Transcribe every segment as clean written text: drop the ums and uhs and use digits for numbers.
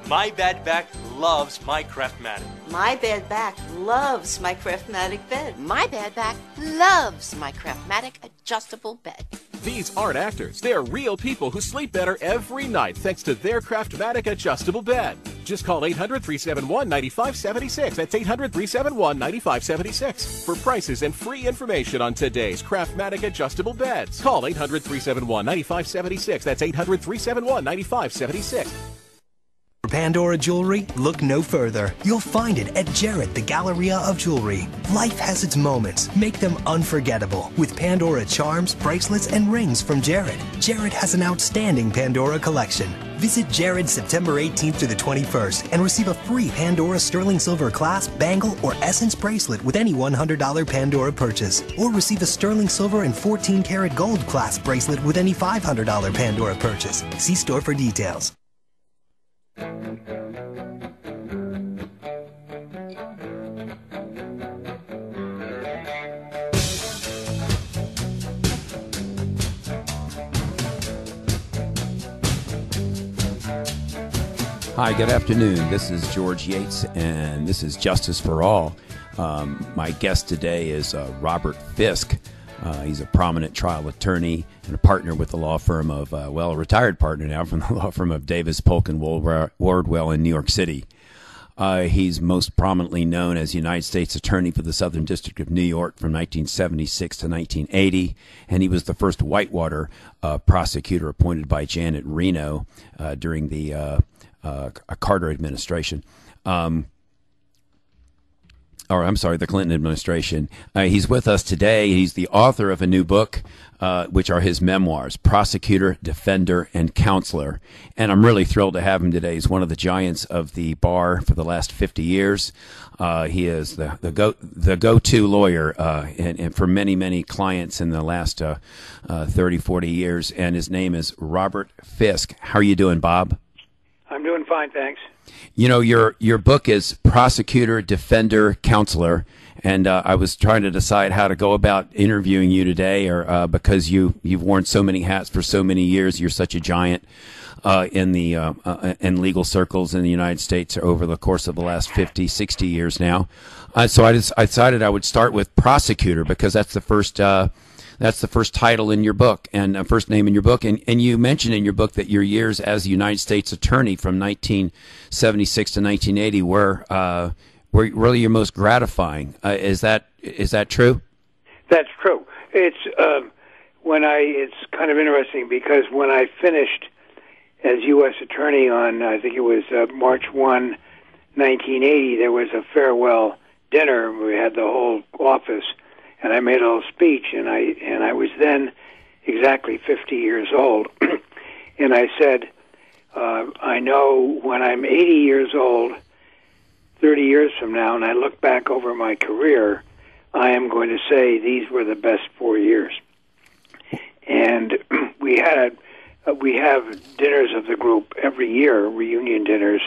My bad back loves my Craftmatic. My bad back loves my Craftmatic bed. My bad back loves my Craftmatic adjustable bed. These aren't actors. They're real people who sleep better every night thanks to their Craftmatic adjustable bed. Just call 800-371-9576. That's 800-371-9576 for prices and free information on today's Craftmatic adjustable beds. Call 800-371-9576. That's 800-371-9576. For Pandora jewelry, look no further. You'll find it at Jared, the Galleria of Jewelry. Life has its moments. Make them unforgettable with Pandora charms, bracelets, and rings from Jared. Jared has an outstanding Pandora collection. Visit Jared September 18th to the 21st and receive a free Pandora sterling silver clasp, bangle, or essence bracelet with any $100 Pandora purchase. Or receive a sterling silver and 14-karat gold clasp bracelet with any $500 Pandora purchase. See store for details. Hi, good afternoon. This is George Yates, and this is Justice for All. My guest today is Robert Fiske. He's a prominent trial attorney and a partner with the law firm of, a retired partner now from the law firm of Davis, Polk, and Wardwell in New York City. He's most prominently known as United States Attorney for the Southern District of New York from 1976 to 1980, and he was the first Whitewater prosecutor appointed by Janet Reno during the Carter administration. The Clinton administration. He's with us today. He's the author of a new book, which are his memoirs, Prosecutor, Defender, and Counselor. And I'm really thrilled to have him today. He's one of the giants of the bar for the last 50 years. He is the go-to lawyer and for many, many clients in the last 30, 40 years. And his name is Robert Fiske. How are you doing, Bob? I'm doing fine, thanks. You know, your book is Prosecutor, Defender, Counselor, and I was trying to decide how to go about interviewing you today, or because you've worn so many hats for so many years. You're such a giant in legal circles in the United States over the course of the last 50, 60 years now. So I decided I would start with Prosecutor because that's the first. That's the first title in your book and first name in your book. And you mentioned in your book that your years as a United States Attorney from 1976 to 1980 were really your most gratifying. Is that true? That's true. It's kind of interesting because when I finished as U.S. Attorney on, I think it was March 1, 1980, there was a farewell dinner. We had the whole office. And I made a little speech, and I was then exactly 50 years old. And I said, I know when I'm 80 years old, 30 years from now, and I look back over my career, I am going to say these were the best 4 years. And we have dinners of the group every year, reunion dinners.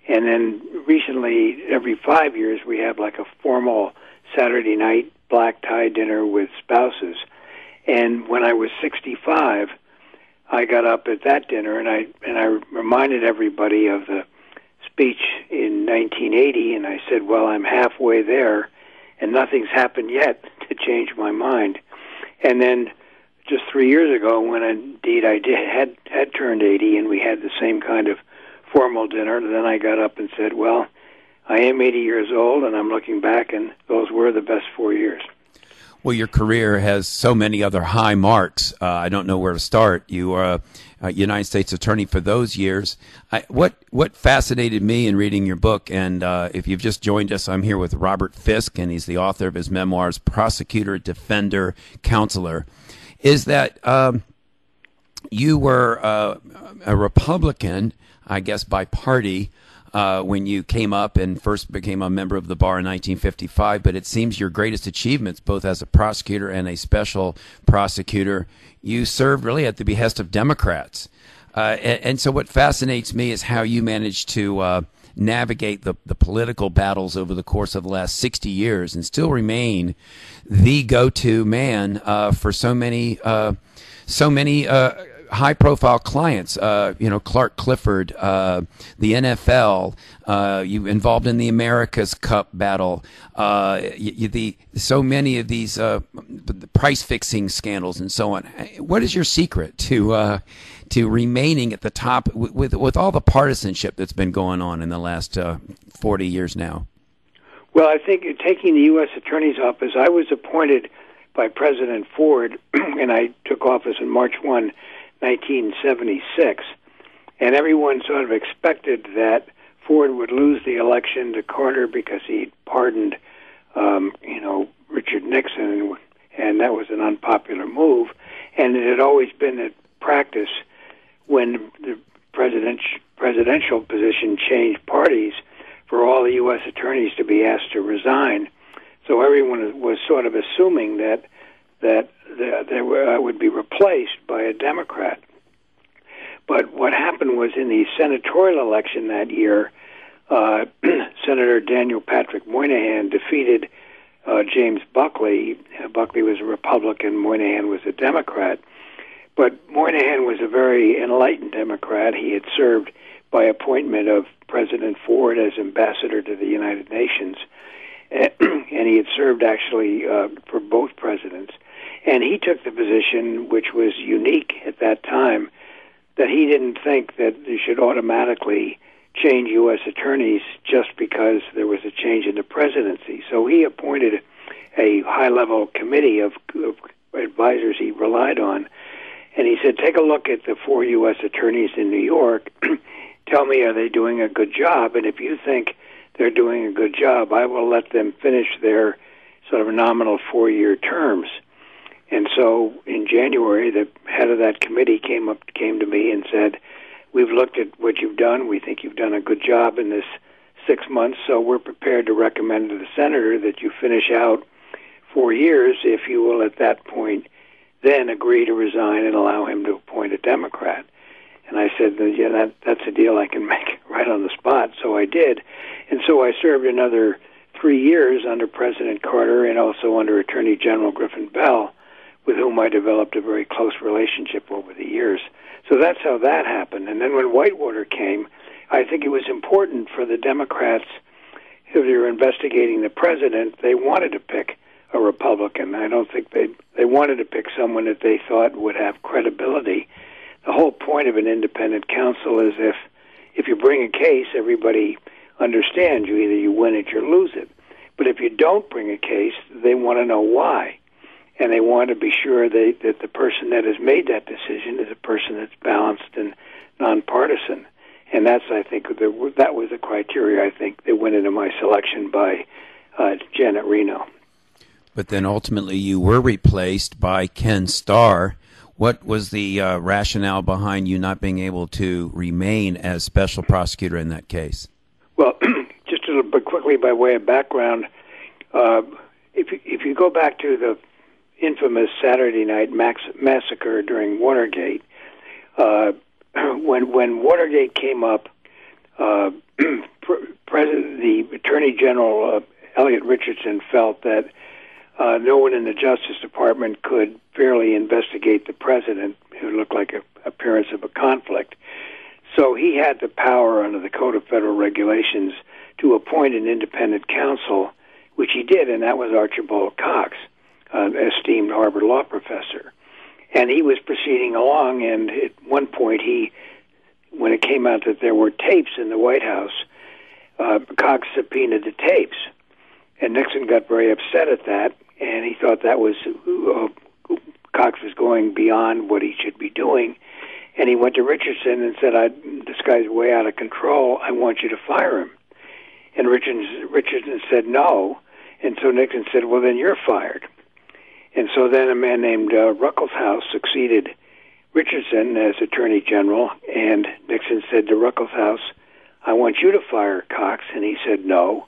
And then recently, every 5 years, we have like a formal Saturday night black tie dinner with spouses. And when I was 65, I got up at that dinner and I reminded everybody of the speech in 1980, and I said, well, I'm halfway there and nothing's happened yet to change my mind. And then just 3 years ago, when indeed I had turned 80 and we had the same kind of formal dinner, then I got up and said, well, I am 80 years old, and I'm looking back, and those were the best 4 years. Well, your career has so many other high marks. I don't know where to start. You were a United States Attorney for those years. What fascinated me in reading your book, and if you've just joined us, I'm here with Robert Fiske, and he's the author of his memoirs, Prosecutor, Defender, Counselor, is that you were a Republican, I guess, by party, when you came up and first became a member of the bar in 1955, but it seems your greatest achievements, both as a prosecutor and a special prosecutor, you served really at the behest of Democrats. And so what fascinates me is how you managed to navigate the political battles over the course of the last 60 years and still remain the go-to man for so many high-profile clients, Clark Clifford, the NFL, you involved in the America's Cup battle, so many of these price-fixing scandals and so on. What is your secret to remaining at the top with all the partisanship that's been going on in the last 40 years now? Well, I think taking the U.S. Attorney's Office, I was appointed by President Ford, and I took office on March 1, 1976, and everyone sort of expected that Ford would lose the election to Carter because he'd pardoned, Richard Nixon, and that was an unpopular move, and it had always been a practice when the presidential position changed parties for all the U.S. attorneys to be asked to resign. So everyone was sort of assuming that they would be replaced by a Democrat. But what happened was in the senatorial election that year, Senator Daniel Patrick Moynihan defeated James Buckley. Buckley was a Republican, Moynihan was a Democrat. But Moynihan was a very enlightened Democrat. He had served by appointment of President Ford as ambassador to the United Nations, and he had served actually for both presidents. And he took the position, which was unique at that time, that he didn't think that you should automatically change U.S. attorneys just because there was a change in the presidency. So he appointed a high-level committee of advisors he relied on, and he said, take a look at the 4 U.S. attorneys in New York. Tell me, are they doing a good job? And if you think they're doing a good job, I will let them finish their sort of nominal 4-year terms. And so in January, the head of that committee came to me and said, we've looked at what you've done. We think you've done a good job in this 6 months, so we're prepared to recommend to the senator that you finish out 4 years if you will at that point then agree to resign and allow him to appoint a Democrat. And I said, yeah, that's a deal I can make right on the spot. So I did. And so I served another 3 years under President Carter and also under Attorney General Griffin Bell, with whom I developed a very close relationship over the years. So that's how that happened. And then when Whitewater came, I think it was important for the Democrats, if they were investigating the president, they wanted to pick a Republican. I don't think they wanted to pick someone that they thought would have credibility. The whole point of an independent counsel is if you bring a case, everybody understands you. Either you win it or lose it. But if you don't bring a case, they want to know why. And they want to be sure that the person that has made that decision is a person that's balanced and nonpartisan. And that's, I think, that was the criteria, I think, that went into my selection by Janet Reno. But then ultimately you were replaced by Ken Starr. What was the rationale behind you not being able to remain as special prosecutor in that case? Well, just a little bit quickly by way of background, if you go back to the infamous Saturday night massacre during Watergate, when Watergate came up, the Attorney General Elliot Richardson felt that no one in the Justice Department could fairly investigate the president, who looked like an appearance of a conflict. So he had the power under the Code of Federal Regulations to appoint an independent counsel, which he did, and that was Archibald Cox, an esteemed Harvard law professor. And he was proceeding along, and at one point, when it came out that there were tapes in the White House, Cox subpoenaed the tapes. And Nixon got very upset at that, and he thought that was Cox was going beyond what he should be doing. And he went to Richardson and said, this guy's way out of control. I want you to fire him. And Richardson said no. And so Nixon said, well, then you're fired. And so then a man named Ruckelshaus succeeded Richardson as Attorney General, and Nixon said to Ruckelshaus, I want you to fire Cox. And he said no.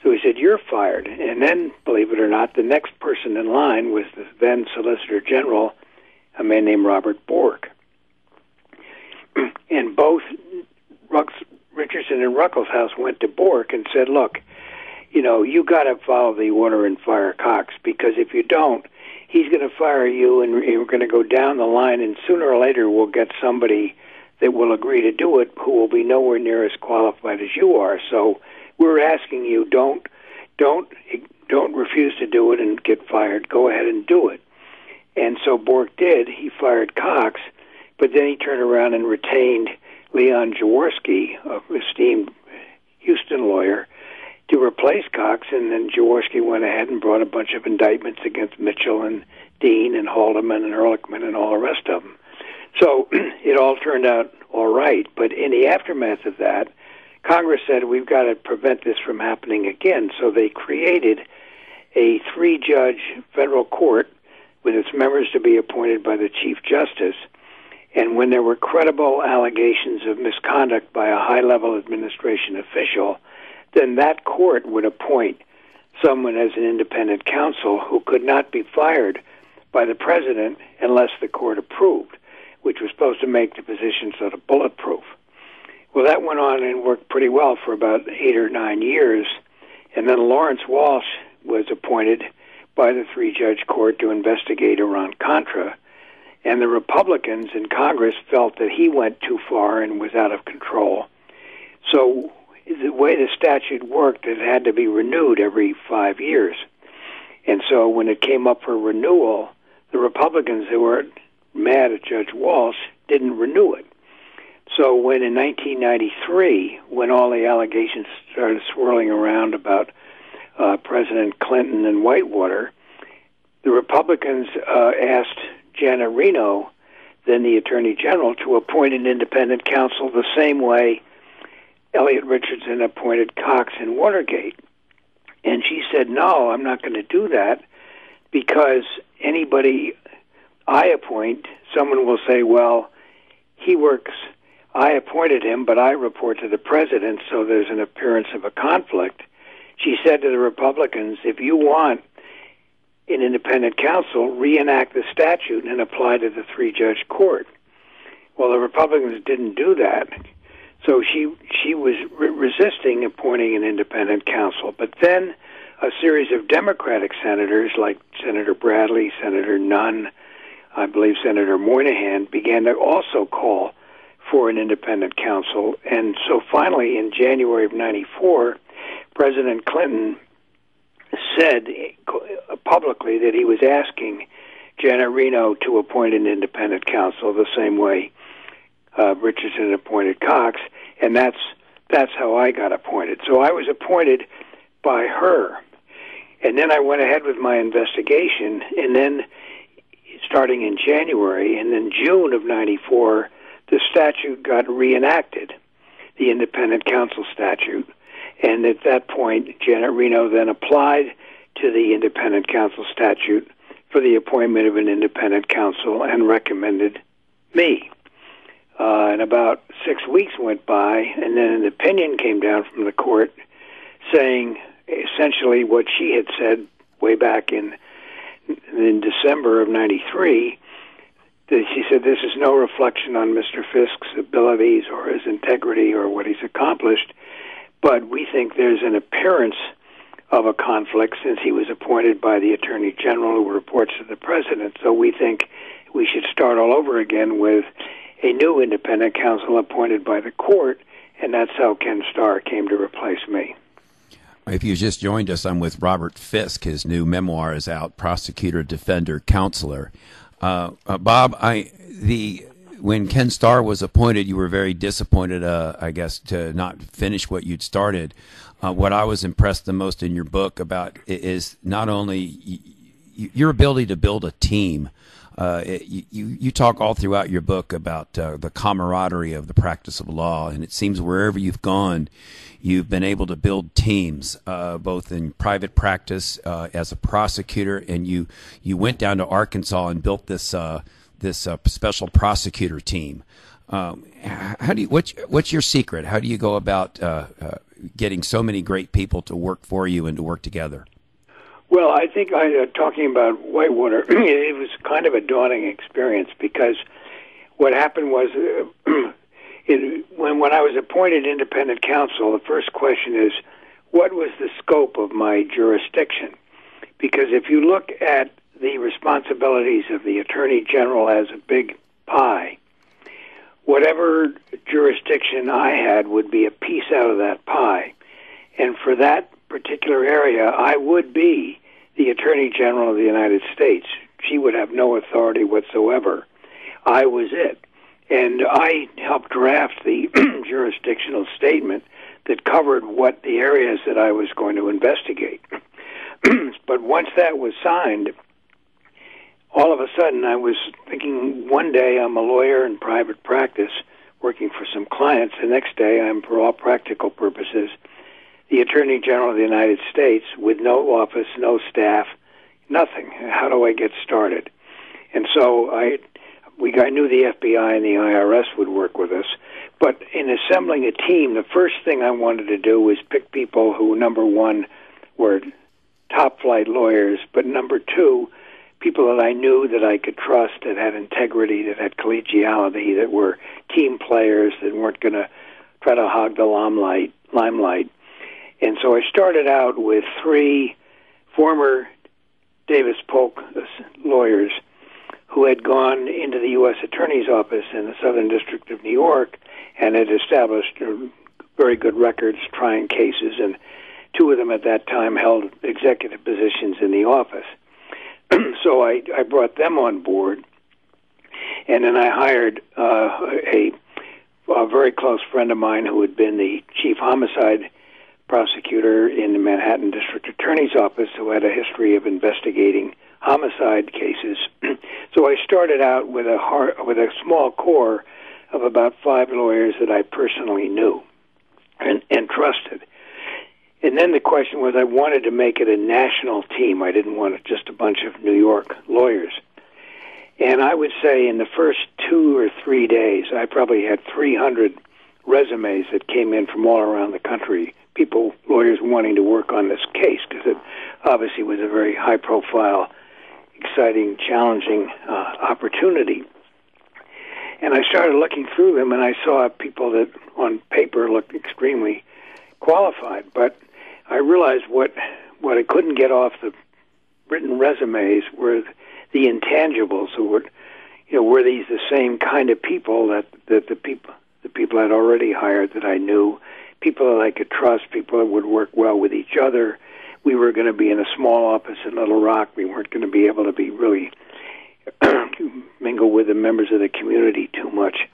So he said, you're fired. And then, believe it or not, the next person in line was the then Solicitor General, a man named Robert Bork. And both Richardson and Ruckelshaus went to Bork and said, look, you got to follow the order and fire Cox, because if you don't, he's going to fire you, and we're going to go down the line, and sooner or later we'll get somebody that will agree to do it who will be nowhere near as qualified as you are. So we're asking you, don't refuse to do it and get fired. Go ahead and do it. And so Bork did. He fired Cox, but then he turned around and retained Leon Jaworski, an esteemed Houston lawyer, to replace Cox, and then Jaworski went ahead and brought a bunch of indictments against Mitchell and Dean and Haldeman and Ehrlichman and all the rest of them. So it all turned out all right, but in the aftermath of that, Congress said, we've got to prevent this from happening again. So they created a 3-judge federal court with its members to be appointed by the Chief Justice. And when there were credible allegations of misconduct by a high-level administration official, then that court would appoint someone as an independent counsel who could not be fired by the president unless the court approved, which was supposed to make the position sort of bulletproof. Well, that went on and worked pretty well for about 8 or 9 years, and then Lawrence Walsh was appointed by the 3-judge court to investigate Iran-Contra, and the Republicans in Congress felt that he went too far and was out of control. So the way the statute worked, it had to be renewed every 5 years. And so when it came up for renewal, the Republicans who were mad at Judge Walsh didn't renew it. So when in 1993, when all the allegations started swirling around about President Clinton and Whitewater, the Republicans asked Janet Reno, then the Attorney General, to appoint an independent counsel the same way Elliot Richardson appointed Cox in Watergate. And she said, no, I'm not going to do that, because anybody I appoint, someone will say, well, I appointed him, but I report to the president, so there's an appearance of a conflict. She said to the Republicans, if you want an independent counsel, reenact the statute and apply to the 3-judge court. Well, the Republicans didn't do that, so she was resisting appointing an independent counsel. But then a series of Democratic senators, like Senator Bradley, Senator Nunn, I believe Senator Moynihan, began to also call for an independent counsel. And so finally, in January of 94, President Clinton said publicly that he was asking Janet Reno to appoint an independent counsel the same way Richardson appointed Cox, and that's how I got appointed. So I was appointed by her, and then I went ahead with my investigation, and then starting in January, and then June of 94, the statute got reenacted, the independent counsel statute. And at that point, Janet Reno then applied to the independent counsel statute for the appointment of an independent counsel and recommended me. And about 6 weeks went by, and then an opinion came down from the court saying essentially what she had said way back in December of 93. She said, this is no reflection on Mr. Fiske's abilities or his integrity or what he's accomplished, but we think there's an appearance of a conflict since he was appointed by the Attorney General who reports to the President. So we think we should start all over again with a new independent counsel appointed by the court, and that's how Ken Starr came to replace me. If you just joined us, I'm with Robert Fiske. His new memoir is out, Prosecutor, Defender, Counselor. Bob, when Ken Starr was appointed, you were very disappointed, I guess, to not finish what you'd started. What I was impressed the most in your book about is not only your ability to build a team. You talk all throughout your book about the camaraderie of the practice of law, and it seems wherever you've gone, you've been able to build teams, both in private practice as a prosecutor, and you went down to Arkansas and built this special prosecutor team. What's your secret? How do you go about getting so many great people to work for you and to work together? Well, I think talking about Whitewater, it was kind of a daunting experience because what happened was when I was appointed independent counsel, the first question is, what was the scope of my jurisdiction? Because if you look at the responsibilities of the Attorney General as a big pie, whatever jurisdiction I had would be a piece out of that pie. And for that particular area, I would be the Attorney General of the United States. She would have no authority whatsoever. I was it. And I helped draft the jurisdictional statement that covered what the areas that I was going to investigate. But once that was signed, all of a sudden I was thinking, one day I'm a lawyer in private practice working for some clients. The next day I'm, for all practical purposes, the Attorney General of the United States with no office, no staff, nothing. How do I get started? And so I knew the FBI and the IRS would work with us. But in assembling a team, the first thing I wanted to do was pick people who, number one, were top-flight lawyers, but number two, people that I knew that I could trust, that had integrity, that had collegiality, that were team players, that weren't going to try to hog the limelight. And so I started out with 3 former Davis Polk lawyers who had gone into the U.S. Attorney's Office in the Southern District of New York and had established very good records trying cases, and 2 of them at that time held executive positions in the office. So I brought them on board, and then I hired a very close friend of mine who had been the chief homicide prosecutor in the Manhattan District Attorney's Office, who had a history of investigating homicide cases. So I started out with a small core of about 5 lawyers that I personally knew and trusted. And then the question was, I wanted to make it a national team. I didn't want just a bunch of New York lawyers. And I would say in the first 2 or 3 days, I probably had 300 resumes that came in from all around the country, people, lawyers wanting to work on this case, because it obviously was a very high-profile, exciting, challenging opportunity. And I started looking through them, and I saw people that on paper looked extremely qualified, but I realized what I couldn't get off the written resumes were the intangibles. So were these the same kind of people that the people I'd already hired that I knew, people that I could trust, people that would work well with each other. We were going to be in a small office in Little Rock. We weren't going to be able to be really mingle with the members of the community too much.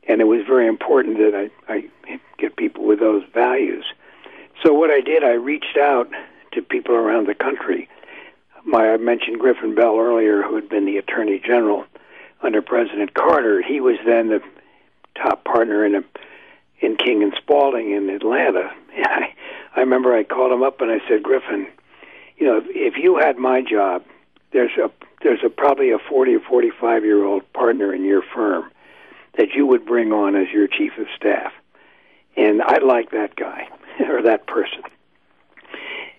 And it was very important that I get people with those values. So what I did, I reached out to people around the country. I mentioned Griffin Bell earlier, who had been the Attorney General under President Carter. He was then the top partner in King and Spalding in Atlanta. And I remember I called him up and I said, Griffin, if you had my job, there's probably a 40 or 45-year-old partner in your firm that you would bring on as your chief of staff. And I like that guy, or that person.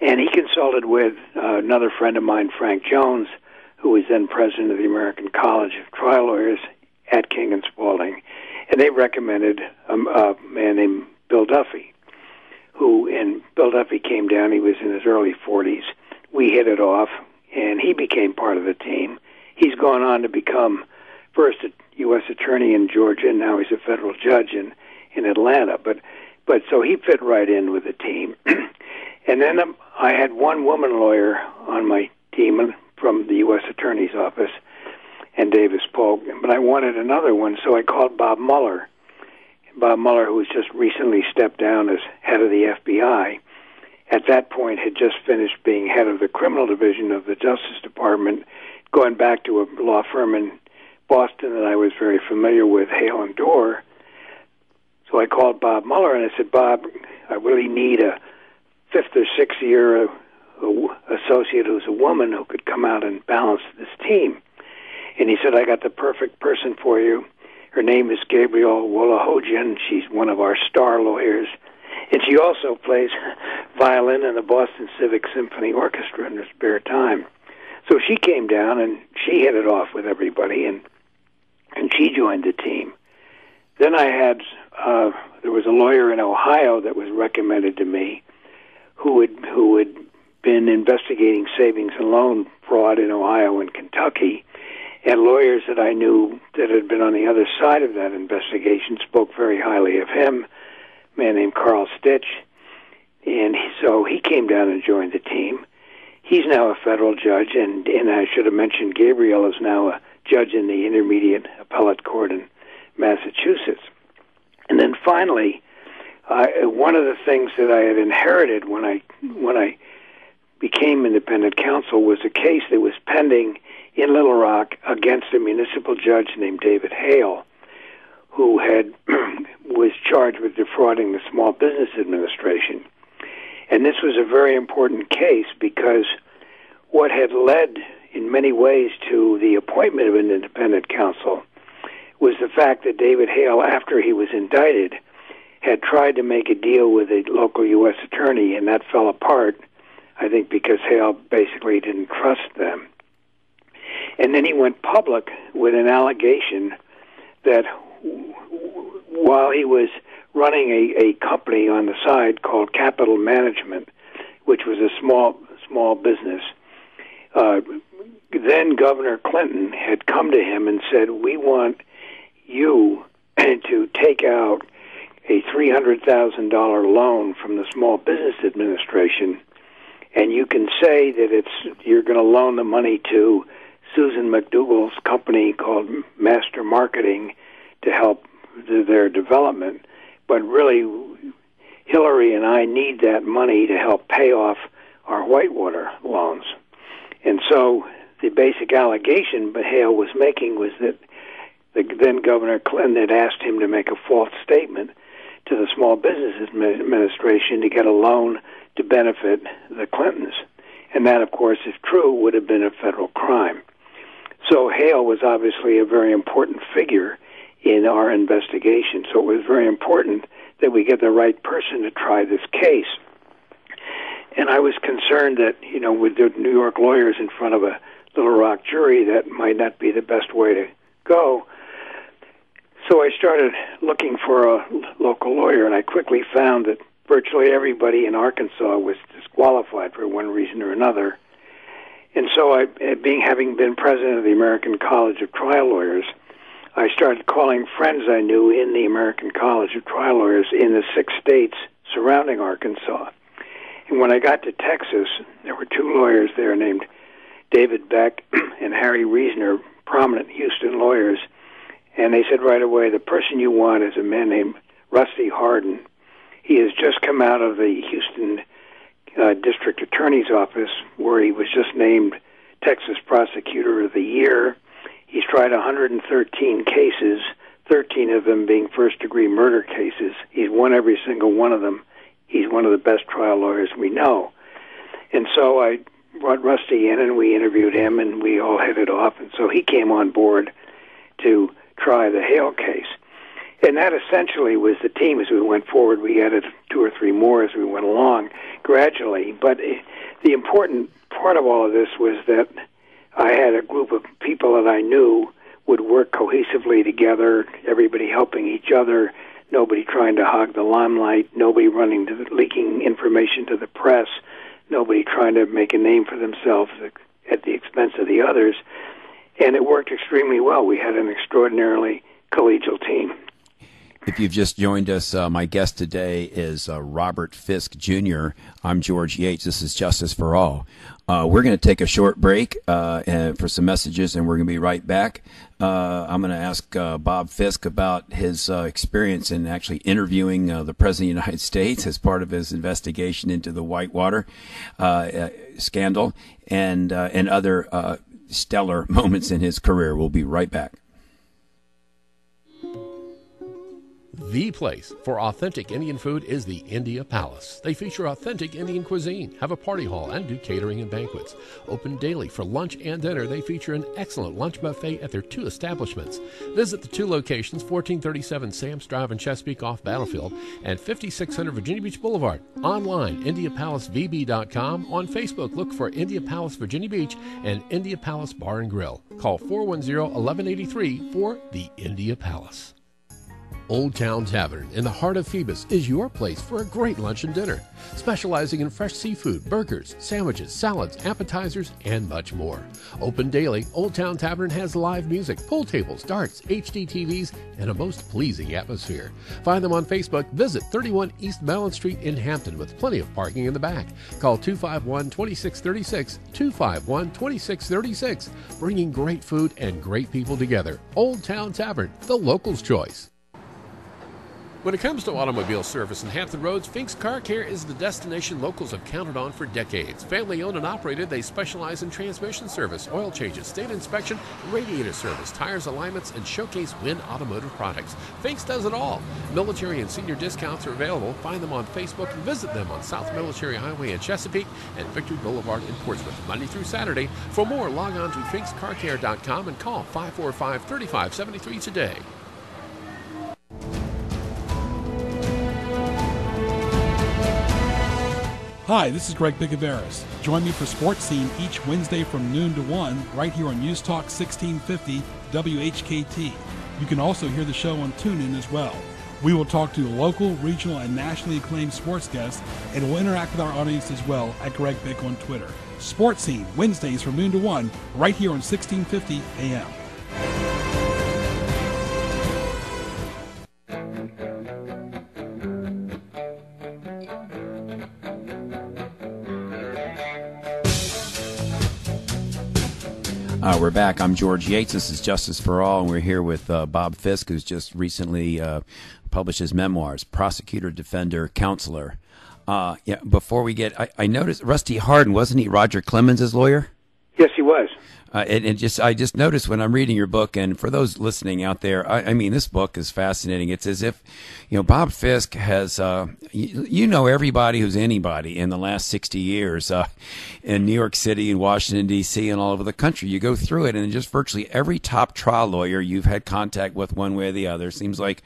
And he consulted with another friend of mine, Frank Jones, who was then president of the American College of Trial Lawyers at King and Spalding. And they recommended a man named Bill Duffy, and Bill Duffy came down. He was in his early 40s. We hit it off, and he became part of the team. He's gone on to become first a U.S. attorney in Georgia, and now he's a federal judge in Atlanta. But so he fit right in with the team. And then I had one woman lawyer on my team from the U.S. Attorney's Office and Davis Polk, but I wanted another one, so I called Bob Mueller. Bob Mueller, who was just recently stepped down as head of the FBI, at that point had just finished being head of the criminal division of the Justice Department, going back to a law firm in Boston that I was very familiar with, Hale and Dorr. So I called Bob Mueller and I said, Bob, I really need a 5th or 6th year associate who's a woman who could come out and balance this team. And he said, I got the perfect person for you. Her name is Gabrielle Wolahojian. She's one of our star lawyers. And she also plays violin in the Boston Civic Symphony Orchestra in her spare time. So she came down and she hit it off with everybody, and she joined the team. Then I had, there was a lawyer in Ohio that was recommended to me who had been investigating savings and loan fraud in Ohio and Kentucky, and lawyers that I knew that had been on the other side of that investigation spoke very highly of him, a man named Carl Stitch. And so he came down and joined the team. He's now a federal judge, and I should have mentioned Gabriel is now a judge in the Intermediate Appellate Court in Massachusetts. And then finally, one of the things that I had inherited when I became independent counsel was a case that was pending in Little Rock against a municipal judge named David Hale, who was charged with defrauding the Small Business Administration. And this was a very important case because what had led in many ways to the appointment of an independent counsel was the fact that David Hale, after he was indicted, had tried to make a deal with a local U.S. attorney, and that fell apart, I think because Hale basically didn't trust them. And then he went public with an allegation that while he was running a company on the side called Capital Management, which was a small business, then Governor Clinton had come to him and said, we want you to take out a $300,000 loan from the Small Business Administration, and you can say that you're going to loan the money to Susan McDougal's company called Master Marketing to help their development. But really, Hillary and I need that money to help pay off our Whitewater loans. And so the basic allegation Hale was making was that the then Governor Clinton had asked him to make a false statement to the Small Business Administration to get a loan to benefit the Clintons. And that, of course, if true, would have been a federal crime. So Hale was obviously a very important figure in our investigation. So it was very important that we get the right person to try this case. And I was concerned that, with the New York lawyers in front of a Little Rock jury, that might not be the best way to go. So I started looking for a local lawyer, and I quickly found that virtually everybody in Arkansas was disqualified for one reason or another. And so having been president of the American College of Trial Lawyers, I started calling friends I knew in the American College of Trial Lawyers in the 6 states surrounding Arkansas. And when I got to Texas, there were 2 lawyers there named David Beck and Harry Reasoner, prominent Houston lawyers. And they said right away, the person you want is a man named Rusty Hardin. He has just come out of the Houston District Attorney's Office, where he was just named Texas Prosecutor of the Year. He's tried 113 cases, 13 of them being first-degree murder cases. He's won every single one of them. He's one of the best trial lawyers we know. And so I brought Rusty in, and we interviewed him, and we all hit it off. And so he came on board to try the Hale case. And that essentially was the team as we went forward. We added 2 or 3 more as we went along gradually. But the important part of all of this was that I had a group of people that I knew would work cohesively together, everybody helping each other, nobody trying to hog the limelight, nobody leaking information to the press, nobody trying to make a name for themselves at the expense of the others. And it worked extremely well. We had an extraordinarily collegial team. If you've just joined us, my guest today is Robert Fiske, Jr. I'm George Yates. This is Justice for All. We're going to take a short break for some messages, and we're going to be right back. I'm going to ask Bob Fiske about his experience in actually interviewing the President of the United States as part of his investigation into the Whitewater scandal and other stellar moments in his career. We'll be right back. The place for authentic Indian food is the India Palace. They feature authentic Indian cuisine, have a party hall, and do catering and banquets. Open daily for lunch and dinner, they feature an excellent lunch buffet at their 2 establishments. Visit the 2 locations, 1437 Sam's Drive in Chesapeake off Battlefield and 5600 Virginia Beach Boulevard. Online, IndiaPalaceVB.com. On Facebook, look for India Palace Virginia Beach and India Palace Bar and Grill. Call 410-1183 for the India Palace. Old Town Tavern in the heart of Phoebus is your place for a great lunch and dinner, specializing in fresh seafood, burgers, sandwiches, salads, appetizers, and much more. Open daily, Old Town Tavern has live music, pool tables, darts, HD TVs, and a most pleasing atmosphere. Find them on Facebook. Visit 31 East Mellon Street in Hampton with plenty of parking in the back. Call 251-2636, 251-2636, bringing great food and great people together. Old Town Tavern, the locals' choice. When it comes to automobile service in Hampton Roads, Fiske Car Care is the destination locals have counted on for decades. Family owned and operated, they specialize in transmission service, oil changes, state inspection, radiator service, tires alignments, and showcase Win Automotive products. Fiske does it all. Military and senior discounts are available. Find them on Facebook and visit them on South Military Highway in Chesapeake and Victory Boulevard in Portsmouth, Monday through Saturday. For more, log on to FiskCarCare.com and call 545-3573 today. Hi, this is Greg Bigaveras. Join me for Sports Scene each Wednesday from noon to 1 right here on News Talk 1650 WHKT. You can also hear the show on TuneIn as well. We will talk to local, regional, and nationally acclaimed sports guests, and we'll interact with our audience as well at Greg Bick on Twitter. Sports Scene, Wednesdays from noon to 1 right here on 1650 AM. We're back. I'm George Yates. This is Justice for All, and we're here with Bob Fiske, who's just recently published his memoirs, Prosecutor, Defender, Counselor. Before we get, I noticed Rusty Hardin, wasn't he Roger Clemens' lawyer? Yes, he was. I just noticed when I'm reading your book, and for those listening out there, I mean, this book is fascinating. It's as if, Bob Fiske has, everybody who's anybody in the last 60 years in New York City and Washington, D.C. and all over the country. You go through it, and just virtually every top trial lawyer you've had contact with one way or the other. Seems like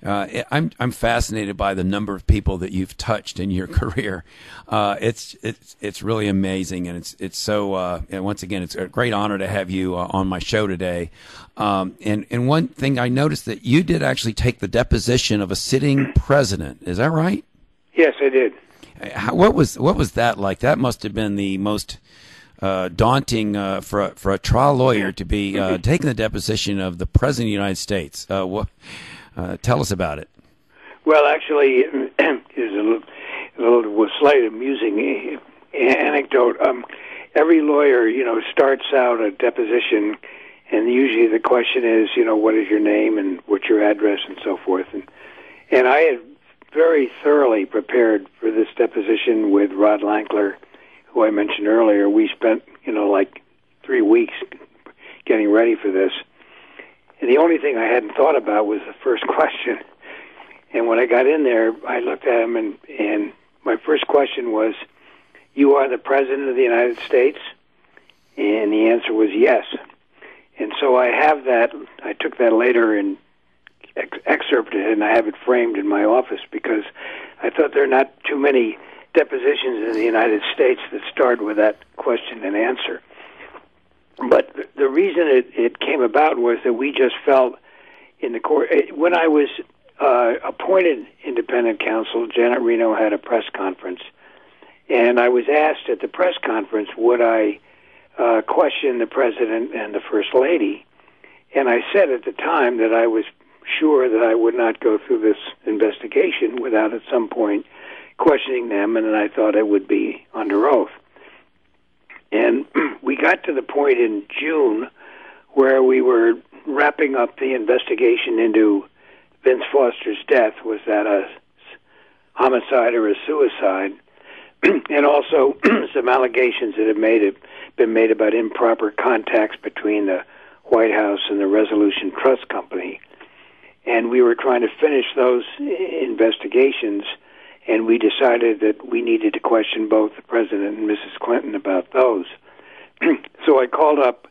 I'm fascinated by the number of people that you've touched in your career. It's really amazing, and it's so. And once again, it's a great honor to have you on my show today. And one thing I noticed that you did actually take the deposition of a sitting president. Is that right? Yes, I did. What was that like? That must have been the most daunting for a trial lawyer to be taking the deposition of the president of the United States. Tell us about it. Well, actually, there's a little slight amusing anecdote. Every lawyer, starts out a deposition, and usually the question is, what is your name and what's your address and so forth. And I had very thoroughly prepared for this deposition with Rod Lankler, who I mentioned earlier. We spent, like 3 weeks getting ready for this. And the only thing I hadn't thought about was the first question. And when I got in there, I looked at him, and my first question was, "You are the President of the United States?" And the answer was yes. And so I have that. I took that later and excerpted it, and I have it framed in my office because I thought there are not too many depositions in the United States that start with that question and answer. But the reason it came about was that we just felt in the court, when I was appointed independent counsel, Janet Reno had a press conference, and I was asked at the press conference, would I question the president and the first lady? And I said at the time that I was sure that I would not go through this investigation without at some point questioning them, and then I thought it would be under oath. And we got to the point in June where we were wrapping up the investigation into Vince Foster's death. Was that a homicide or a suicide? And also some allegations that had been made about improper contacts between the White House and the Resolution Trust Company. And we were trying to finish those investigations, and we decided that we needed to question both the President and Mrs. Clinton about those. So I called up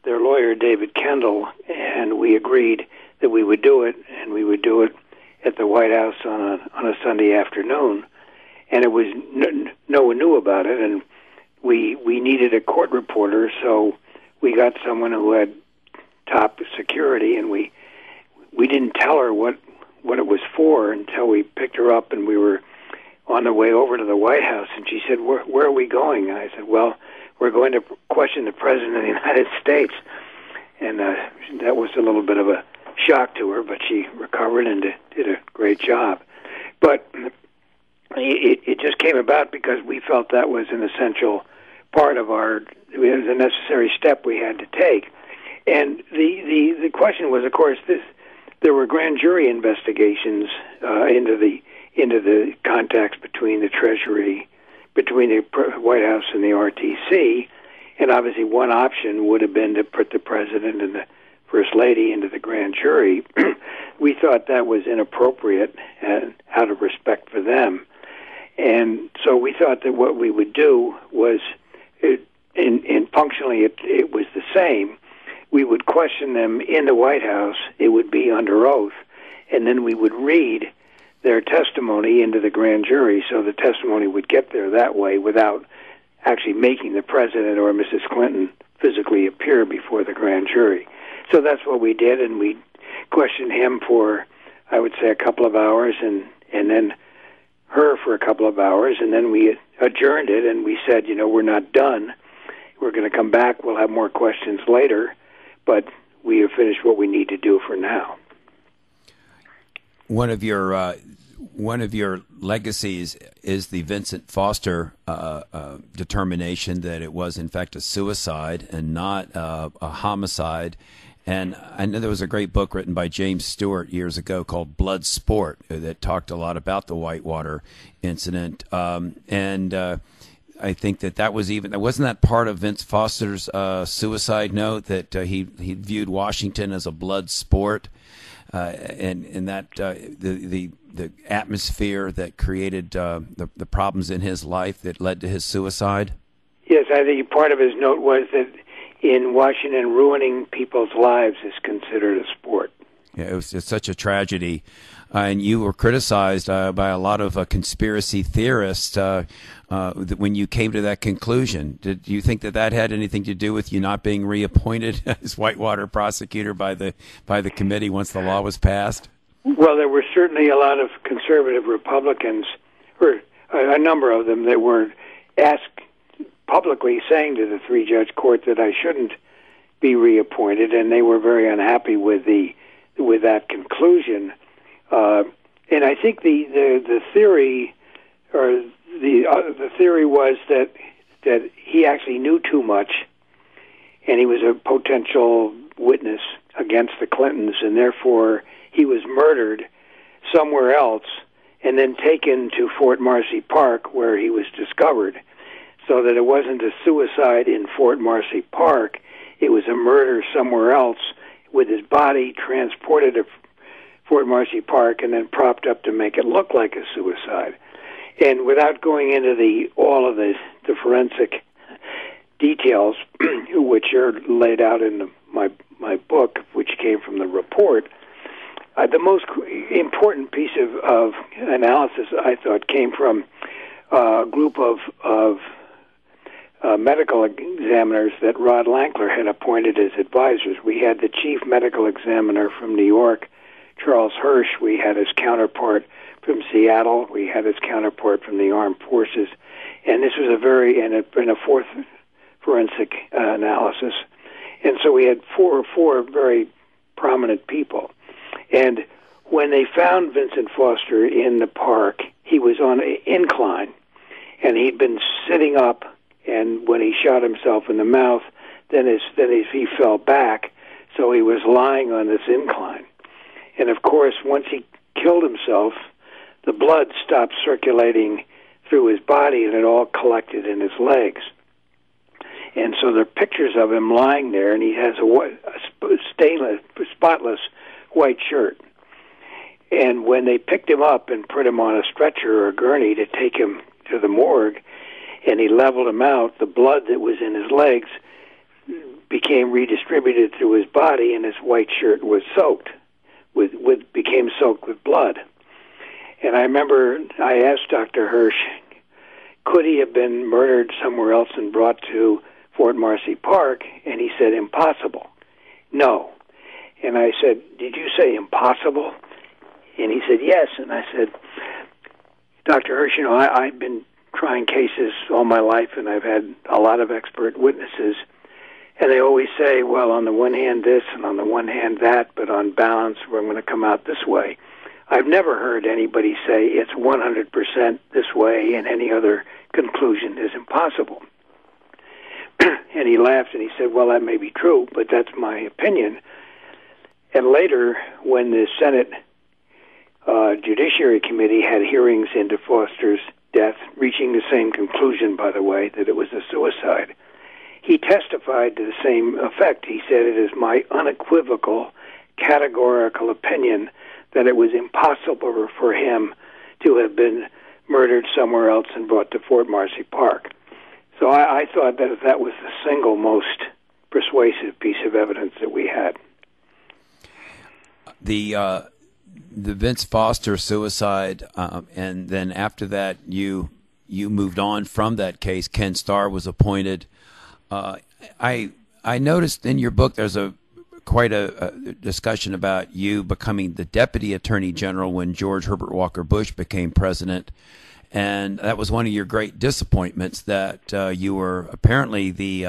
their lawyer, David Kendall, and we agreed that we would do it, and we would do it at the White House on a Sunday afternoon. And it was no one knew about it, and we needed a court reporter, so we got someone who had top security, and we didn't tell her what what it was for until we picked her up and we were on the way over to the White House, and she said, where are we going? And I said, well, we're going to question the President of the United States. And that was a little bit of a shock to her, but she recovered and did a great job. But it just came about because we felt that was an essential part of it was a necessary step we had to take. And the question was, of course, there were grand jury investigations into the contacts between the Treasury, between the White House and the RTC, and obviously one option would have been to put the President and the First Lady into the grand jury. We thought that was inappropriate and out of respect for them. And so we thought that what we would do was, and functionally it was the same. We would question them in the White House. It would be under oath. And then we would read their testimony into the grand jury, so the testimony would get there that way without actually making the President or Mrs. Clinton physically appear before the grand jury. So that's what we did, and we questioned him for, I would say, a couple of hours, and then her for a couple of hours, and then we adjourned it, and we said, we're not done. We're going to come back. We'll have more questions later, but we have finished what we need to do for now. One of your legacies is the Vincent Foster determination that it was in fact a suicide and not a homicide. And I know there was a great book written by James Stewart years ago called Blood Sport that talked a lot about the Whitewater incident. And I think that wasn't that part of Vince Foster's suicide note, that he viewed Washington as a blood sport. And that the atmosphere that created the problems in his life that led to his suicide? Yes, I think part of his note was that in Washington, ruining people's lives is considered a sport. Yeah, it's such a tragedy. And you were criticized by a lot of conspiracy theorists when you came to that conclusion. Did you think that had anything to do with you not being reappointed as Whitewater prosecutor by the committee once the law was passed? Well, there were certainly a lot of conservative Republicans, or a number of them, that were asked publicly, saying to the three-judge court that I shouldn't be reappointed, and they were very unhappy with that conclusion. And I think the theory, or the theory was that he actually knew too much, and he was a potential witness against the Clintons, and therefore he was murdered somewhere else and then taken to Fort Marcy Park, where he was discovered, so that it wasn't a suicide in Fort Marcy Park. It was a murder somewhere else, with his body transported to Fort Marcy Park and then propped up to make it look like a suicide. And without going into all of the forensic details, which are laid out in my book, which came from the report, the most important piece of analysis, I thought, came from a group of medical examiners that Rod Lankler had appointed as advisors. We had the chief medical examiner from New York, Charles Hirsch. We had his counterpart from Seattle. We had his counterpart from the Armed Forces. And this was a fourth forensic analysis. And so we had four very prominent people. And when they found Vincent Foster in the park, he was on an incline, and he'd been sitting up, and when he shot himself in the mouth, then he fell back, so he was lying on this incline. And of course, once he killed himself, the blood stopped circulating through his body, and it all collected in his legs. And so there are pictures of him lying there, and he has a spotless white shirt. And when they picked him up and put him on a stretcher or a gurney to take him to the morgue, and he leveled him out, the blood that was in his legs became redistributed through his body, and his white shirt was became soaked with blood. And I remember I asked Dr. Hirsch, could he have been murdered somewhere else and brought to Fort Marcy Park? And he said, impossible. No. And I said, did you say impossible? And he said, yes. And I said, Dr. Hirsch, I've been trying cases all my life, and I've had a lot of expert witnesses. And they always say, well, on the one hand this, and on the one hand that, but on balance, we're going to come out this way. I've never heard anybody say it's 100% this way, and any other conclusion is impossible. And he laughed and he said, well, that may be true, but that's my opinion. And later, when the Senate Judiciary Committee had hearings into Foster's death, reaching the same conclusion, by the way, that it was a suicide, he testified to the same effect. He said, it is my unequivocal, categorical opinion that it was impossible for him to have been murdered somewhere else and brought to Fort Marcy Park. So I thought that was the single most persuasive piece of evidence that we had. The Vince Foster suicide, and then after that, you moved on from that case. Ken Starr was appointed. I noticed in your book there's quite a discussion about you becoming the Deputy Attorney General when George Herbert Walker Bush became president. And that was one of your great disappointments, that you were apparently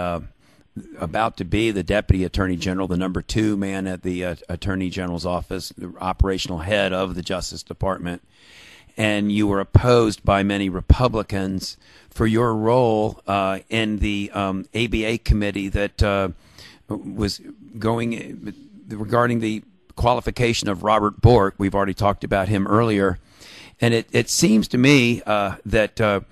about to be the Deputy Attorney General, the number 2 man at the Attorney General's office, the operational head of the Justice Department. And you were opposed by many Republicans for your role in the ABA committee that was going regarding the qualification of Robert Bork. We've already talked about him earlier. And it seems to me that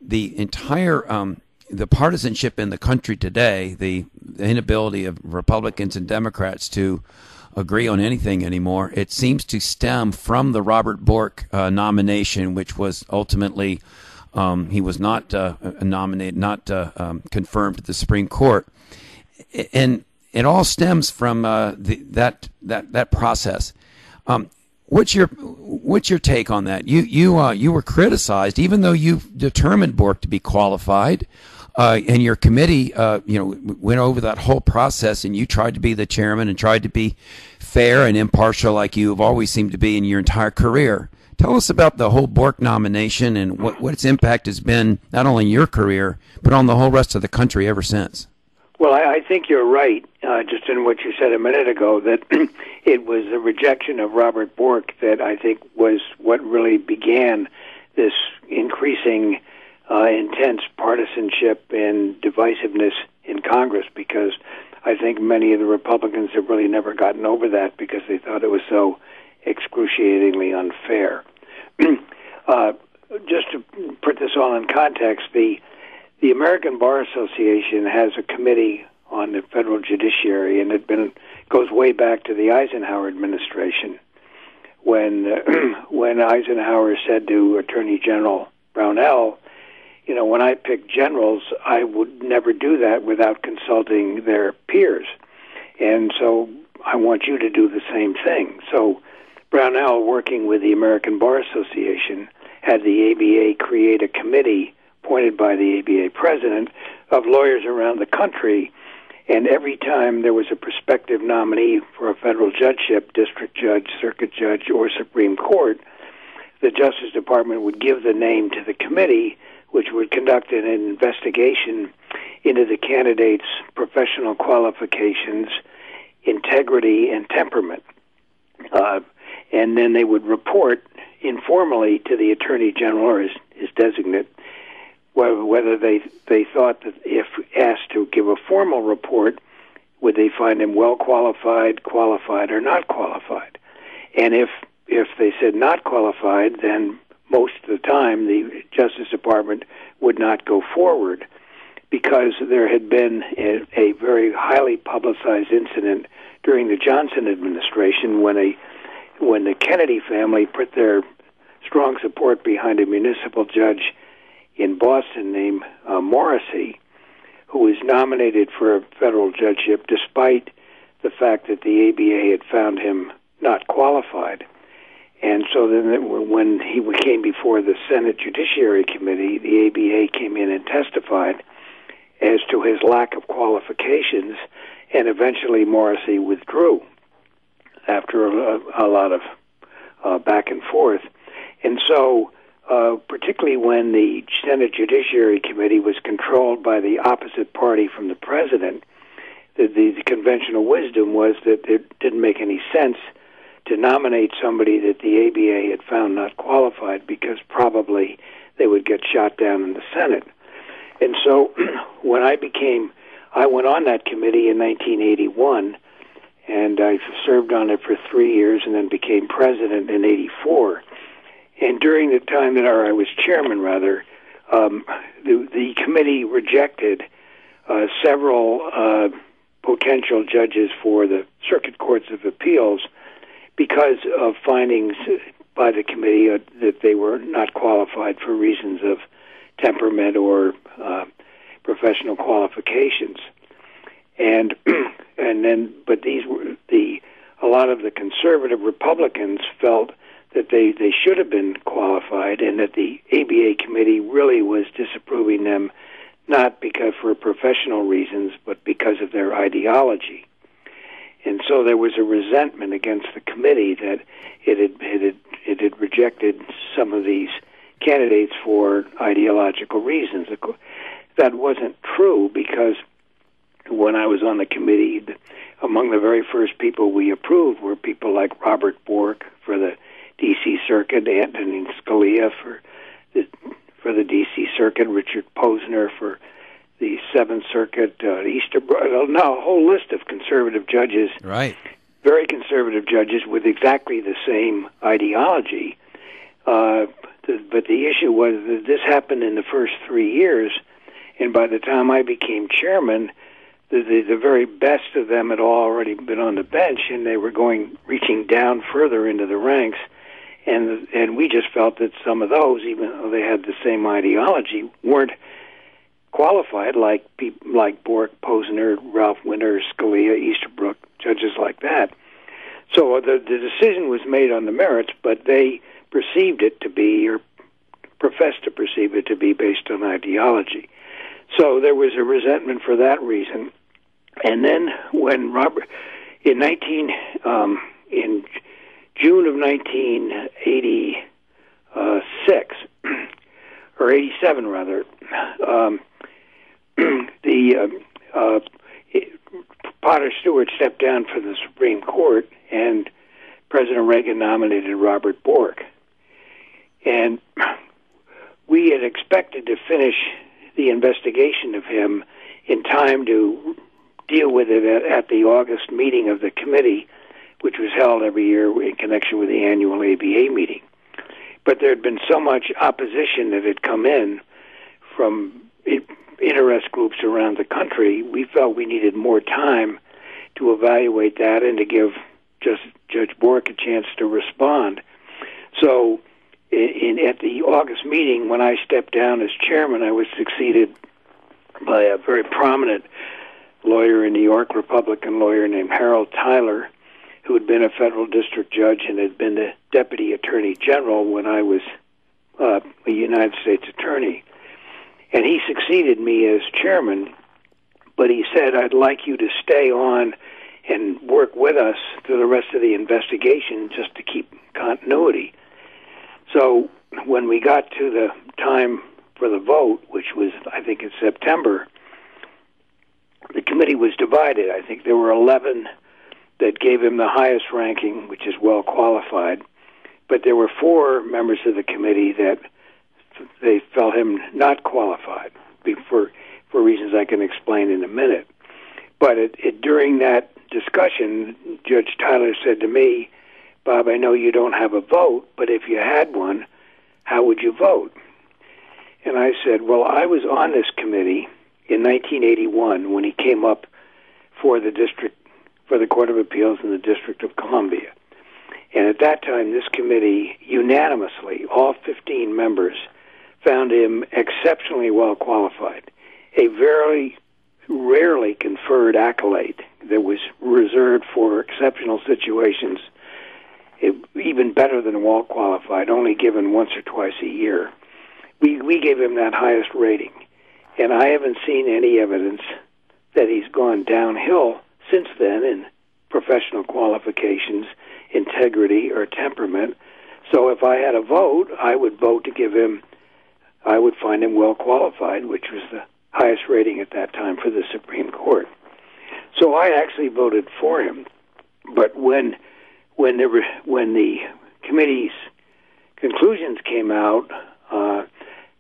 the entire the partisanship in the country today, the inability of Republicans and Democrats to agree on anything anymore, it seems to stem from the Robert Bork nomination, which was ultimately he was not nominated, not confirmed to the Supreme Court, and it all stems from that process. What's your take on that? You were criticized, even though you determined Bork to be qualified, and your committee went over that whole process, and you tried to be the chairman and tried to be fair and impartial, like you have always seemed to be in your entire career. Tell us about the whole Bork nomination and what its impact has been, not only in your career but on the whole rest of the country ever since. Well, I think you're right, just in what you said a minute ago, that it was the rejection of Robert Bork that I think was what really began this increasing intense partisanship and divisiveness in Congress, because I think many of the Republicans have really never gotten over that because they thought it was so excruciatingly unfair. Just to put this all in context, the American Bar Association has a committee on the federal judiciary, and it goes way back to the Eisenhower administration, when Eisenhower said to Attorney General Brownell, when I pick generals, I would never do that without consulting their peers, and so I want you to do the same thing. So Brownell, working with the American Bar Association, had the ABA create a committee appointed by the ABA president of lawyers around the country, and every time there was a prospective nominee for a federal judgeship, district judge, circuit judge, or Supreme Court, the Justice Department would give the name to the committee, which would conduct an investigation into the candidate's professional qualifications, integrity, and temperament. And then they would report informally to the Attorney General or his designate whether they thought that if asked to give a formal report, would they find him well qualified, or not qualified. And if they said not qualified, then most of the time the Justice Department would not go forward, because there had been a very highly publicized incident during the Johnson administration when the Kennedy family put their strong support behind a municipal judge in Boston named Morrissey, who was nominated for a federal judgeship despite the fact that the ABA had found him not qualified. And so then when he came before the Senate Judiciary Committee, the ABA came in and testified as to his lack of qualifications, and eventually Morrissey withdrew after a lot back and forth. And so, particularly when the Senate Judiciary Committee was controlled by the opposite party from the president, the conventional wisdom was that it didn't make any sense to nominate somebody that the ABA had found not qualified because probably they would get shot down in the Senate. And so when I went on that committee in 1981, and I served on it for 3 years and then became president in 84. And during the time that I was chairman, the committee rejected several potential judges for the Circuit Courts of Appeals because of findings by the committee that they were not qualified for reasons of temperament or professional qualifications. But these were a lot of the conservative Republicans felt that they should have been qualified, and that the ABA committee really was disapproving them, not because for professional reasons, but because of their ideology. And so there was a resentment against the committee that it had rejected some of these candidates for ideological reasons. That wasn't true, because when I was on the committee, among the very first people we approved were people like Robert Bork for the D.C. Circuit, Antonin Scalia for the D.C. Circuit, Richard Posner for the Seventh Circuit, Easterbrook, now a whole list of conservative judges, right? Very conservative judges with exactly the same ideology. But the issue was that this happened in the first 3 years, and by the time I became chairman, the very best of them had already been on the bench, and they were reaching down further into the ranks, and we just felt that some of those, even though they had the same ideology, weren't qualified, like people like Bork, Posner, Ralph Winter, Scalia, Easterbrook, judges like that. So the decision was made on the merits, but they perceived it to be, or professed to perceive it to be, based on ideology. So there was a resentment for that reason. And then when in June of 1986, or 87 rather, Potter Stewart stepped down from the Supreme Court, and President Reagan nominated Robert Bork. And we had expected to finish the investigation of him in time to deal with it at the August meeting of the committee, which was held every year in connection with the annual ABA meeting. But there had been so much opposition that had come in from interest groups around the country, we felt we needed more time to evaluate that and to give Judge Bork a chance to respond. So at the August meeting, when I stepped down as chairman, I was succeeded by a very prominent lawyer in New York, Republican lawyer named Harold Tyler, who had been a federal district judge and had been the deputy attorney general when I was a United States attorney. And he succeeded me as chairman, but he said, I'd like you to stay on and work with us through the rest of the investigation just to keep continuity. So when we got to the time for the vote, which was, I think, in September, the committee was divided. I think there were 11 that gave him the highest ranking, which is well qualified, but there were 4 members of the committee that they felt him not qualified for reasons I can explain in a minute. But during that discussion, Judge Tyler said to me, Bob, I know you don't have a vote, but if you had one, how would you vote? And I said, well, I was on this committee in 1981 when he came up for the Court of Appeals in the District of Columbia. And at that time, this committee unanimously, all 15 members, found him exceptionally well qualified, a very rarely conferred accolade that was reserved for exceptional situations, even better than well qualified, only given once or twice a year. We gave him that highest rating, and I haven't seen any evidence that he's gone downhill since then in professional qualifications, integrity, or temperament So if I had a vote, I would vote to give him, I would find him well qualified, which was the highest rating at that time for the Supreme Court. So I actually voted for him. But when the committee's conclusions came out,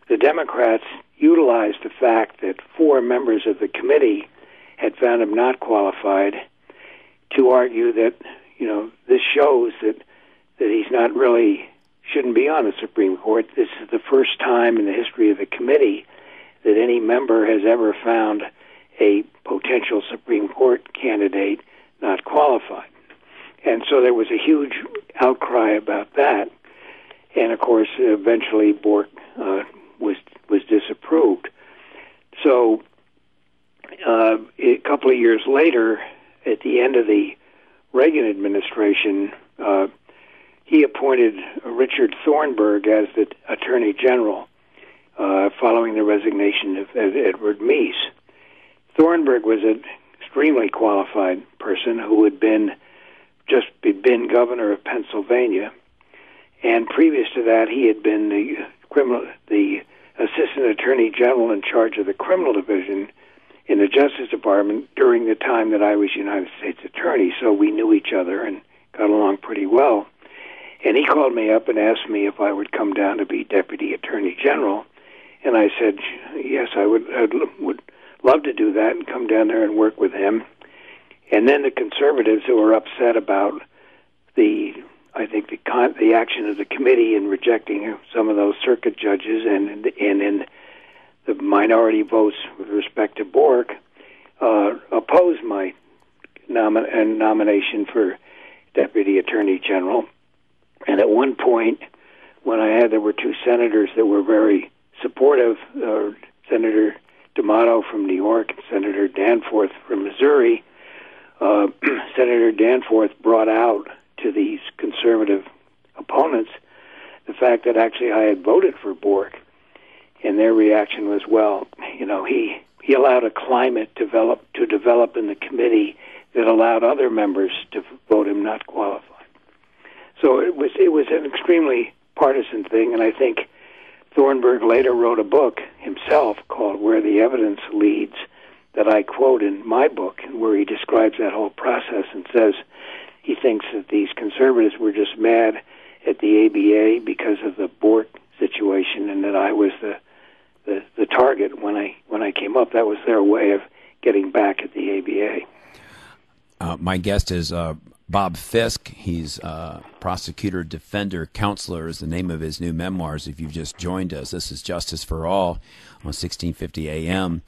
the Democrats utilized the fact that 4 members of the committee had found him not qualified to argue that, this shows that he's not really, shouldn't be on the Supreme Court. This is the first time in the history of the committee that any member has ever found a potential Supreme Court candidate not qualified. And so there was a huge outcry about that. And, of course, eventually Bork was disapproved. So a couple of years later, at the end of the Reagan administration, he appointed Richard Thornburg as the Attorney General following the resignation of Edward Meese. Thornburg was an extremely qualified person who had been governor of Pennsylvania, and previous to that, he had been the Assistant Attorney General in charge of the Criminal Division in the Justice Department during the time that I was United States Attorney, so we knew each other and got along pretty well. And he called me up and asked me if I would come down to be Deputy Attorney General, and I said, yes, I would love to do that and come down there and work with him. And then the conservatives who were upset about the action of the committee in rejecting some of those circuit judges and in the minority votes with respect to Bork, opposed my nomination for Deputy Attorney General. And at one point, when there were 2 senators that were very supportive, Senator D'Amato from New York and Senator Danforth from Missouri. Senator Danforth brought out to these conservative opponents the fact that actually I had voted for Bork, and their reaction was, well, he allowed a climate to develop in the committee that allowed other members to vote him not qualified. So it was an extremely partisan thing, and I think Thornburg later wrote a book himself called Where the Evidence Leads that I quote in my book, where he describes that whole process and says he thinks that these conservatives were just mad at the ABA because of the Bork situation, and that I was the target when I came up. That was their way of getting back at the ABA. My guest is Bob Fiske. He's prosecutor, defender, counselor is the name of his new memoirs. If you've just joined us, this is Justice for All on 1650 AM.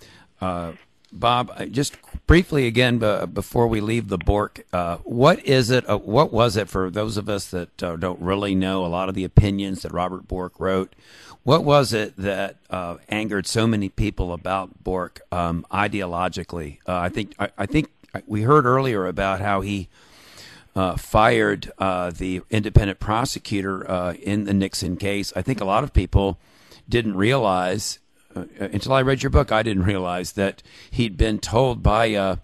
Bob, just briefly again, before we leave the Bork, what was it for those of us that don't really know a lot of the opinions that Robert Bork wrote? What was it that angered so many people about Bork ideologically? I think we heard earlier about how he fired the independent prosecutor in the Nixon case. I think a lot of people didn't realize, until I read your book, I didn't realize that he'd been told by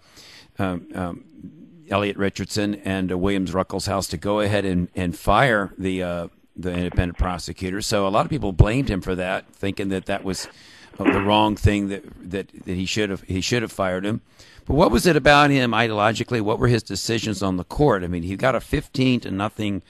Elliot Richardson and Williams Ruckelshaus to go ahead and fire the independent prosecutor. So a lot of people blamed him for that, thinking that was the wrong thing, that he should have fired him. But what was it about him ideologically? What were his decisions on the court? I mean, he got a 15-0,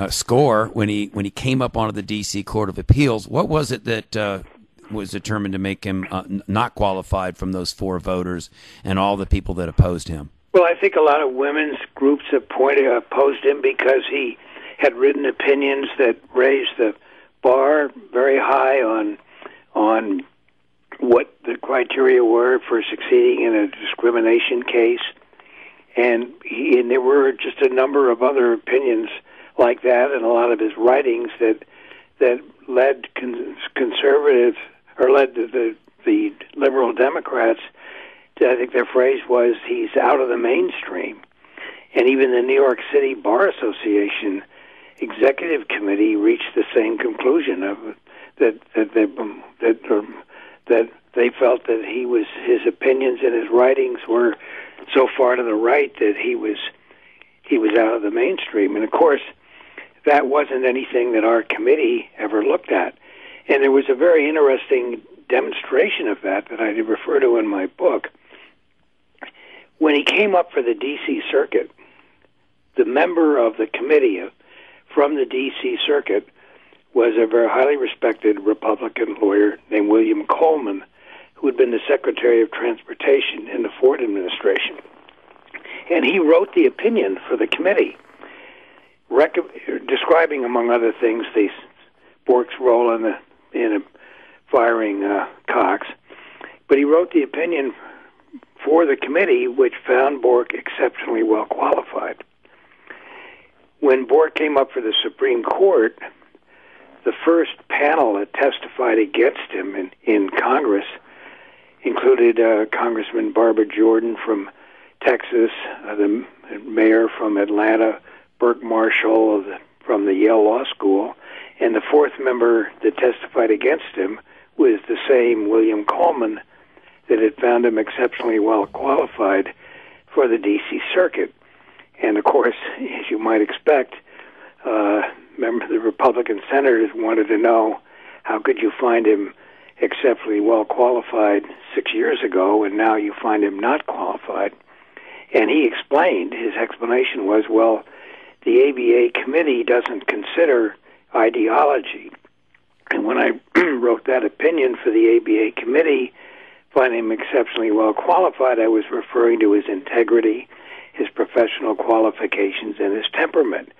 score when he came up onto the D.C. Court of Appeals. What was it that was determined to make him not qualified from those 4 voters and all the people that opposed him? Well, I think a lot of women's groups opposed him because he had written opinions that raised the bar very high on what the criteria were for succeeding in a discrimination case, and there were just a number of other opinions like that, and a lot of his writings that led conservatives, or led the liberal Democrats to, I think their phrase was, he's out of the mainstream. And even the New York City Bar Association Executive Committee reached the same conclusion of that they felt that his opinions and his writings were so far to the right that he was out of the mainstream. And of course, that wasn't anything that our committee ever looked at. And there was a very interesting demonstration of that I refer to in my book. When he came up for the D.C. Circuit, the member of the committee from the D.C. Circuit was a very highly respected Republican lawyer named William Coleman, who had been the Secretary of Transportation in the Ford administration. And he wrote the opinion for the committee, describing, among other things, Bork's role in firing Cox. But he wrote the opinion for the committee, which found Bork exceptionally well qualified. When Bork came up for the Supreme Court, the first panel that testified against him in Congress included Congressman Barbara Jordan from Texas, the mayor from Atlanta, Burke Marshall from the Yale Law School, and the fourth member that testified against him was the same William Coleman that had found him exceptionally well qualified for the D.C. Circuit. And, of course, as you might expect, remember the Republican senators wanted to know, how could you find him exceptionally well qualified 6 years ago, and now you find him not qualified? And he explained, his explanation was, well, the ABA committee doesn't consider ideology. And when I wrote that opinion for the ABA committee, finding him exceptionally well qualified, I was referring to his integrity, his professional qualifications, and his temperament.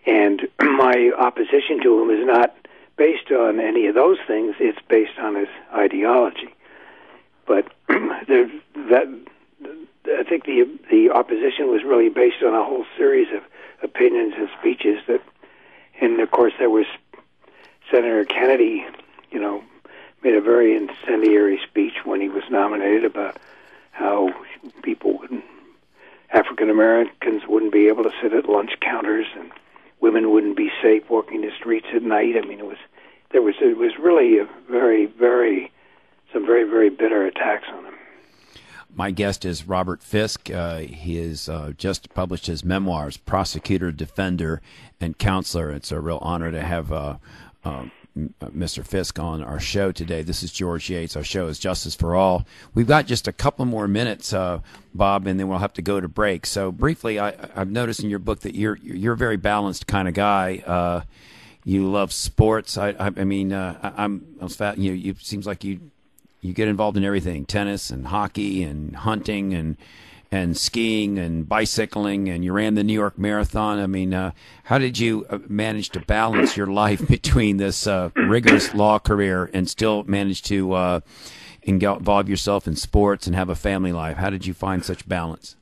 And my opposition to him is not based on any of those things, it's based on his ideology. But I think the opposition was really based on a whole series of opinions and speeches and of course there was Senator Kennedy, made a very incendiary speech when he was nominated about how African Americans wouldn't be able to sit at lunch counters and women wouldn't be safe walking the streets at night. I mean, it was really some very, very bitter attacks on him. My guest is Robert Fiske. He has just published his memoirs, Prosecutor, Defender, and Counselor. It's a real honor to have Mr. Fiske on our show today. This is George Yates. Our show is Justice for All. We've got just a couple more minutes, Bob, and then we'll have to go to break. So briefly, I've noticed in your book that you're a very balanced kind of guy. You love sports. It seems like you get involved in everything: tennis and hockey and hunting and skiing and bicycling, and you ran the New York Marathon. I mean, how did you manage to balance your life between this rigorous law career and still manage to involve yourself in sports and have a family life? How did you find such balance?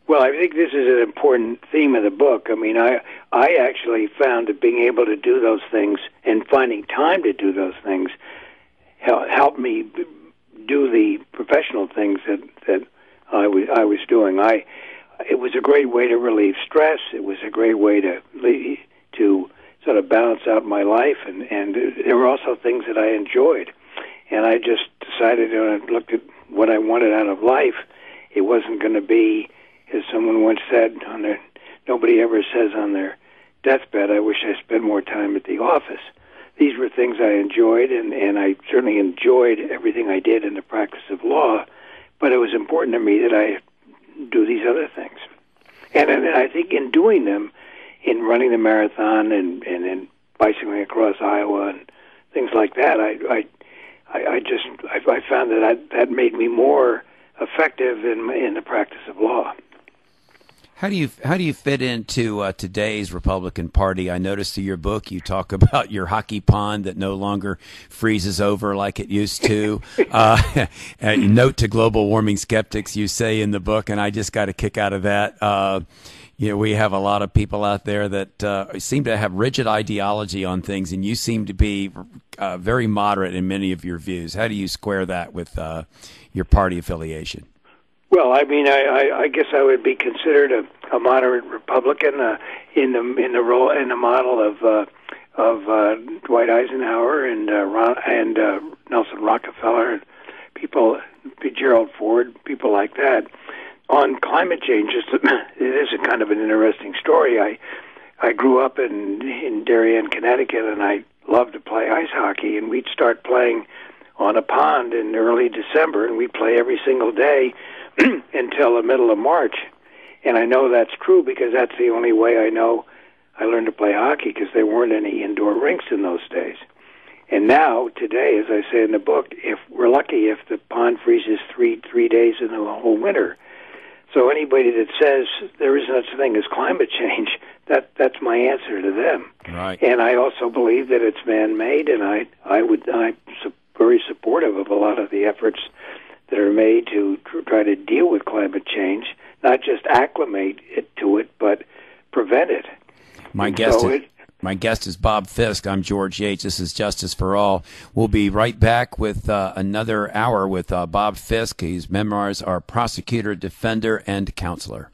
Well, I think this is an important theme of the book. I mean, I actually found that being able to do those things and finding time to do those things helped me do the professional things that I was doing. It was a great way to relieve stress. It was a great way to sort of balance out my life, and there were also things that I enjoyed. And I just decided, when I looked at what I wanted out of life, it wasn't going to be, as someone once said, nobody ever says on their deathbed, I wish I spent more time at the office. These were things I enjoyed, and I certainly enjoyed everything I did in the practice of law, but it was important to me that I do these other things. And I think in doing them, in running the marathon and in bicycling across Iowa and things like that, I found that made me more effective in the practice of law. How do you fit into today's Republican Party? I noticed in your book you talk about your hockey pond that no longer freezes over like it used to. Note to global warming skeptics, you say in the book, and I just got a kick out of that. We have a lot of people out there that seem to have rigid ideology on things, and you seem to be very moderate in many of your views. How do you square that with your party affiliation? Well, I mean, I guess I would be considered a moderate Republican in the role in the model of Dwight Eisenhower and Nelson Rockefeller and people, Gerald Ford, people like that. On climate change, it is a kind of an interesting story. I grew up in Darien, Connecticut, and I loved to play ice hockey, and we'd start playing on a pond in early December, and we'd play every single day until the middle of March. And I know that's true because that's the only way I know I learned to play hockey, because there weren't any indoor rinks in those days. And now, today, as I say in the book, if we're lucky if the pond freezes three days in the whole winter. So anybody that says there is such a thing as climate change, that's my answer to them. Right. And I also believe that it's man-made, and I'm very supportive of a lot of the efforts that are made to try to deal with climate change, not just acclimate to it, but prevent it. My guest is Bob Fiske. I'm George Yates. This is Justice for All. We'll be right back with another hour with Bob Fiske. His memoirs are Prosecutor, Defender, and Counselor.